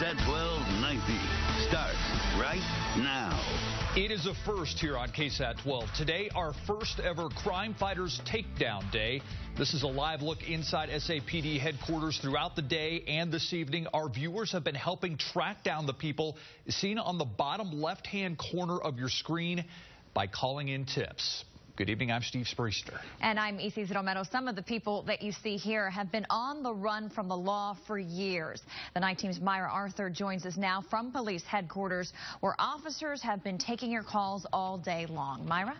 KSAT 1290 starts right now. It is a first here on KSAT 12. Today, our first ever Crime Fighters Takedown Day. This is a live look inside SAPD headquarters throughout the day and this evening. Our viewers have been helping track down the people seen on the bottom left-hand corner of your screen by calling in tips. Good evening, I'm Steve Spriester. And I'm Isis Romero. Some of the people that you see here have been on the run from the law for years. The Night Team's Myra Arthur joins us now from police headquarters, where officers have been taking your calls all day long. Myra?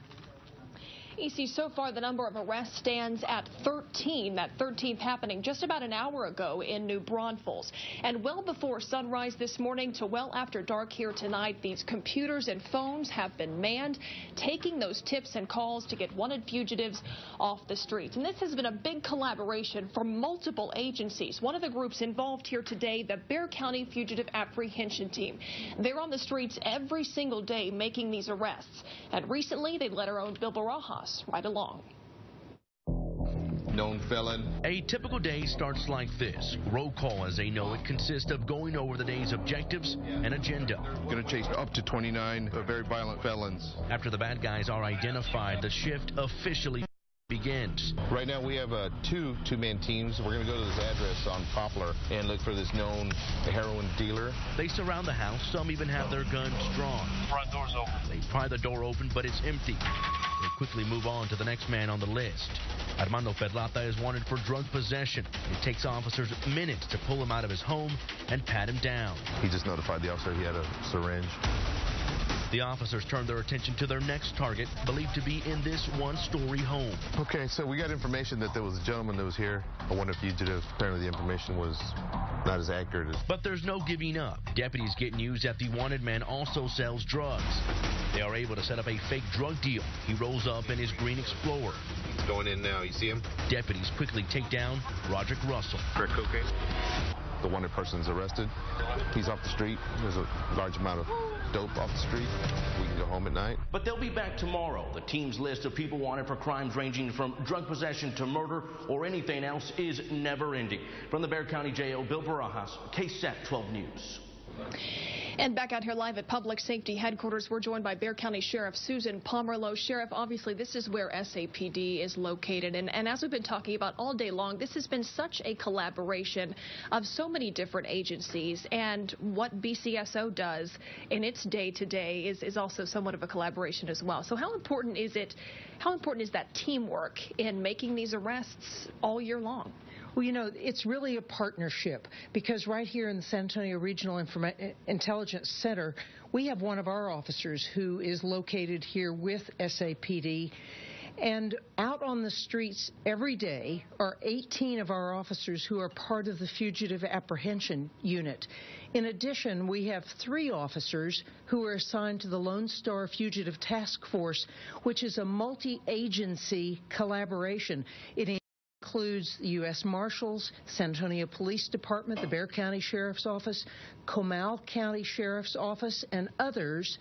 EC, so far the number of arrests stands at 13, that 13th happening just about an hour ago in New Braunfels. And well before sunrise this morning to well after dark here tonight, these computers and phones have been manned, taking those tips and calls to get wanted fugitives off the streets. And this has been a big collaboration from multiple agencies. One of the groups involved here today, the Bexar County Fugitive Apprehension Team. They're on the streets every single day making these arrests. And recently they led our own Bill Barajas right along. Known felon. A typical day starts like this. Roll call, as they know it, consists of going over the day's objectives and agenda. Going to chase up to 29 very violent felons. After the bad guys are identified, the shift officially begins. Right now we have two-man teams. We're going to go to this address on Poplar and look for this known heroin dealer. They surround the house. Some even have their guns drawn. Front door's open. They pry the door open, but it's empty. They quickly move on to the next man on the list. Armando Perlata is wanted for drug possession. It takes officers minutes to pull him out of his home and pat him down. He just notified the officer he had a syringe. The officers turned their attention to their next target, believed to be in this one-story home. Okay, so we got information that there was a gentleman that was here, a wanted fugitive. Apparently the information was not as accurate as... But there's no giving up. Deputies get news that the wanted man also sells drugs. They are able to set up a fake drug deal. He rolls up in his green Explorer. He's going in now. You see him? Deputies quickly take down Roderick Russell. For cocaine. The wanted person's arrested. He's off the street. There's a large amount of dope off the street. We can go home at night. But they'll be back tomorrow. The team's list of people wanted for crimes ranging from drug possession to murder or anything else is never ending. From the Bexar County Jail, Bill Barajas, KSAT 12 News. And back out here live at Public Safety Headquarters, we're joined by Bexar County Sheriff Susan Pomerleau. Sheriff, obviously this is where SAPD is located. And as we've been talking about all day long, this has been such a collaboration of so many different agencies. And what BCSO does in its day-to-day is also somewhat of a collaboration as well. So how important is it? How important is that teamwork in making these arrests all year long? Well, you know, it's really a partnership, because right here in the San Antonio Regional Intelligence Center, we have one of our officers who is located here with SAPD. And out on the streets every day are 18 of our officers who are part of the Fugitive Apprehension Unit. In addition, we have 3 officers who are assigned to the Lone Star Fugitive Task Force, which is a multi-agency collaboration. It includes the U.S. Marshals, San Antonio Police Department, the Bexar County Sheriff's Office, Comal County Sheriff's Office, and others,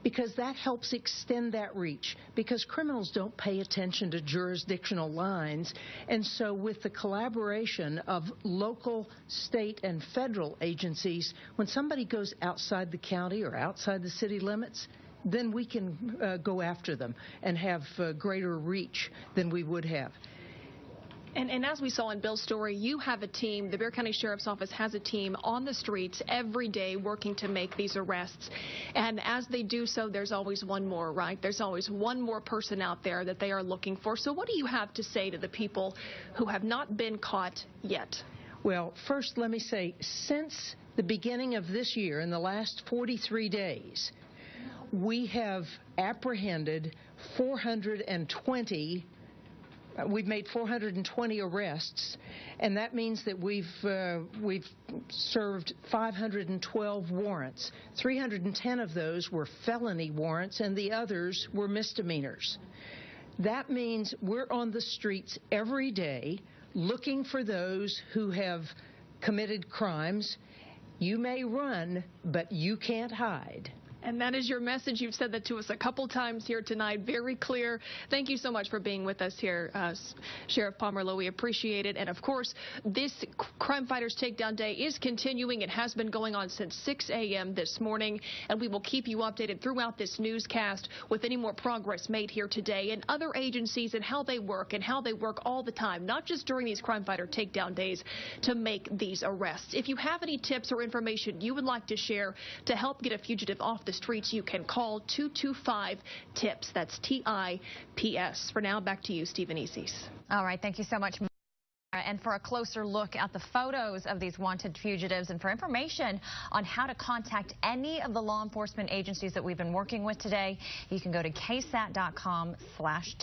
because that helps extend that reach, because criminals don't pay attention to jurisdictional lines. And so with the collaboration of local, state, and federal agencies, when somebody goes outside the county or outside the city limits, then we can go after them and have greater reach than we would have. And as we saw in Bill's story, you have a team, the Bexar County Sheriff's Office has a team on the streets every day working to make these arrests. And as they do so, there's always one more, right? There's always one more person out there that they are looking for. So what do you have to say to the people who have not been caught yet? Well, first, let me say, since the beginning of this year, in the last 43 days, we have apprehended 420. We've made 420 arrests, and that means that we've served 512 warrants. 310 of those were felony warrants, and the others were misdemeanors. That means we're on the streets every day looking for those who have committed crimes. You may run, but you can't hide. And that is your message. You've said that to us a couple times here tonight. Very clear. Thank you so much for being with us here, Sheriff Pomerleau. We appreciate it. And, of course, this Crime Fighters Takedown Day is continuing. It has been going on since 6 a.m. this morning. And we will keep you updated throughout this newscast with any more progress made here today and other agencies and how they work all the time, not just during these Crime Fighter Takedown Days, to make these arrests. If you have any tips or information you would like to share to help get a fugitive off the streets, you can call 225-TIPS. That's TIPS. For now, back to you, Stephen Easys. All right. Thank you so much. And for a closer look at the photos of these wanted fugitives and for information on how to contact any of the law enforcement agencies that we've been working with today, you can go to ksat.com/tips.